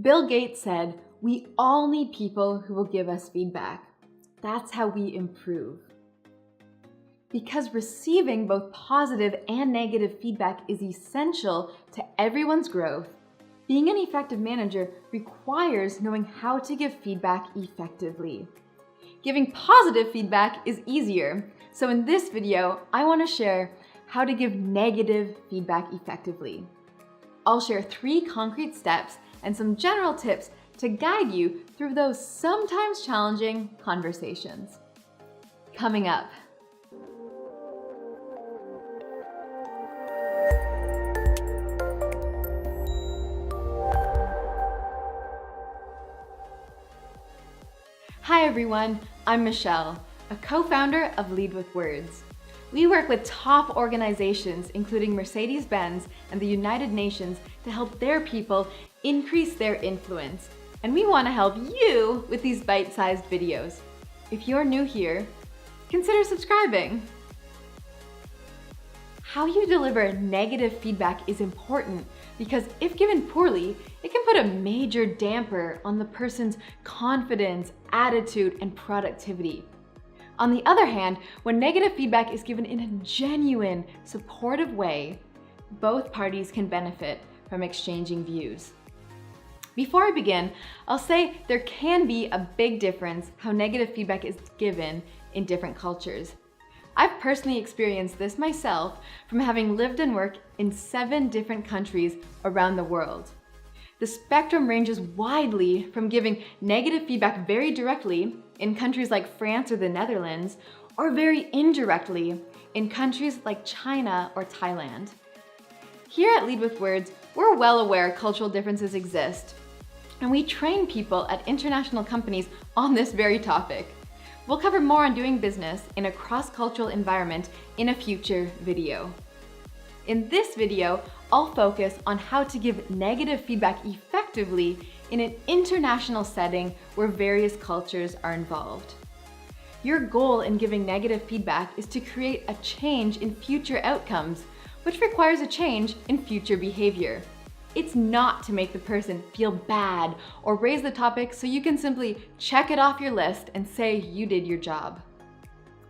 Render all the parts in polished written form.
Bill Gates said, "We all need people who will give us feedback. That's how we improve." Because receiving both positive and negative feedback is essential to everyone's growth, being an effective manager requires knowing how to give feedback effectively. Giving positive feedback is easier, so in this video, I want to share how to give negative feedback effectively. I'll share 3 concrete steps and some general tips to guide you through those sometimes challenging conversations. Coming up. Hi everyone, I'm Michelle, a co-founder of Lead with Words. We work with top organizations including Mercedes-Benz and the United Nations to help their people increase their influence. And we want to help you with these bite-sized videos. If you're new here, consider subscribing. How you deliver negative feedback is important because if given poorly, it can put a major damper on the person's confidence, attitude, and productivity. On the other hand, when negative feedback is given in a genuine, supportive way, both parties can benefit from exchanging views. Before I begin, I'll say there can be a big difference how negative feedback is given in different cultures. I've personally experienced this myself from having lived and worked in 7 different countries around the world. The spectrum ranges widely from giving negative feedback very directly in countries like France or the Netherlands, or very indirectly in countries like China or Thailand. Here at Lead with Words, we're well aware cultural differences exist, and we train people at international companies on this very topic. We'll cover more on doing business in a cross-cultural environment in a future video. In this video, I'll focus on how to give negative feedback effectively in an international setting where various cultures are involved. Your goal in giving negative feedback is to create a change in future outcomes, which requires a change in future behavior. It's not to make the person feel bad or raise the topic so you can simply check it off your list and say you did your job.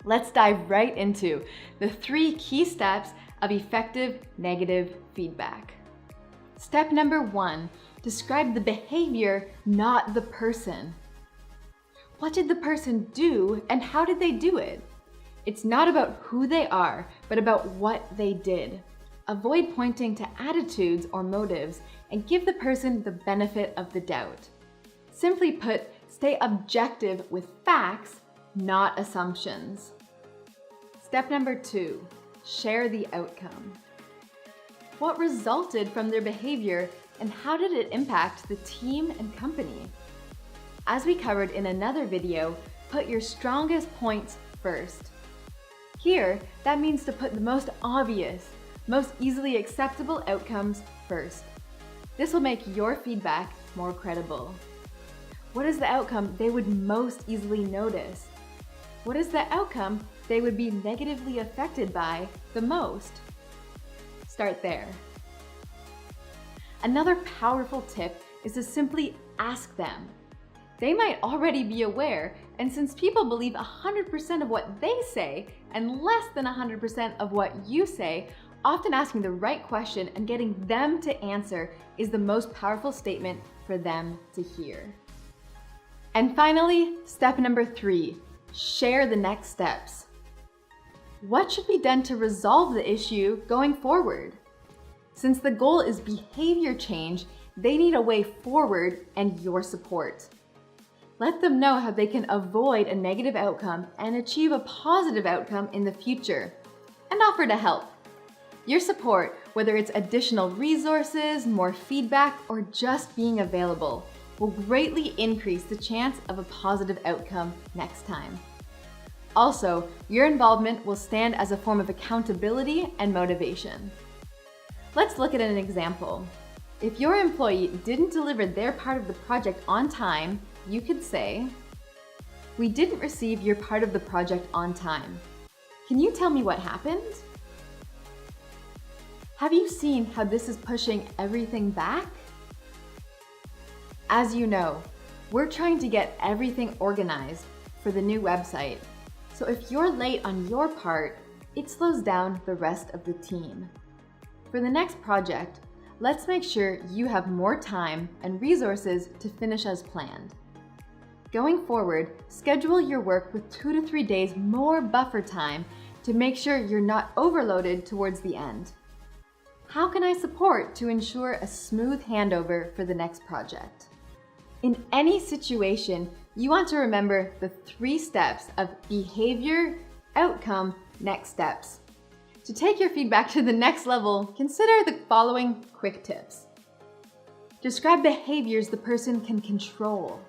Let's dive right into the 3 key steps of effective negative feedback. Step number 1, describe the behavior, not the person. What did the person do and how did they do it? It's not about who they are, but about what they did. Avoid pointing to attitudes or motives and give the person the benefit of the doubt. Simply put, stay objective with facts, not assumptions. Step number 2, share the outcome. What resulted from their behavior and how did it impact the team and company? As we covered in another video, put your strongest points first. Here, that means to put the most obvious, most easily acceptable outcomes first. This will make your feedback more credible. What is the outcome they would most easily notice? What is the outcome they would be negatively affected by the most? Start there. Another powerful tip is to simply ask them. They might already be aware, and since people believe 100% of what they say and less than 100% of what you say, often asking the right question and getting them to answer is the most powerful statement for them to hear. And finally, step number 3, share the next steps. What should be done to resolve the issue going forward? Since the goal is behavior change, they need a way forward and your support. Let them know how they can avoid a negative outcome and achieve a positive outcome in the future, and offer to help. Your support, whether it's additional resources, more feedback, or just being available, will greatly increase the chance of a positive outcome next time. Also, your involvement will stand as a form of accountability and motivation. Let's look at an example. If your employee didn't deliver their part of the project on time, you could say, "We didn't receive your part of the project on time. Can you tell me what happened?" Have you seen how this is pushing everything back? As you know, we're trying to get everything organized for the new website. So if you're late on your part, it slows down the rest of the team. For the next project, let's make sure you have more time and resources to finish as planned. Going forward, schedule your work with 2 to 3 days more buffer time to make sure you're not overloaded towards the end. How can I support to ensure a smooth handover for the next project? In any situation, you want to remember the 3 steps of behavior, outcome, next steps. To take your feedback to the next level, consider the following quick tips. Describe behaviors the person can control.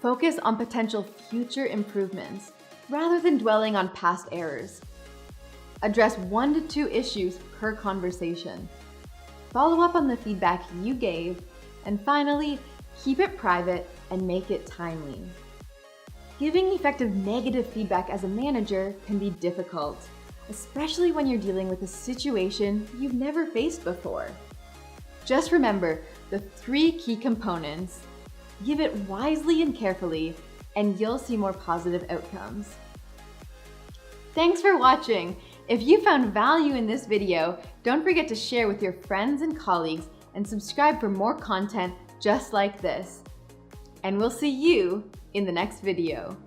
Focus on potential future improvements rather than dwelling on past errors. Address 1 to 2 issues per conversation. Follow up on the feedback you gave, and finally, keep it private and make it timely. Giving effective negative feedback as a manager can be difficult, especially when you're dealing with a situation you've never faced before. Just remember the 3 key components. Give it wisely and carefully, and you'll see more positive outcomes. Thanks for watching. If you found value in this video, don't forget to share with your friends and colleagues and subscribe for more content just like this. And we'll see you in the next video.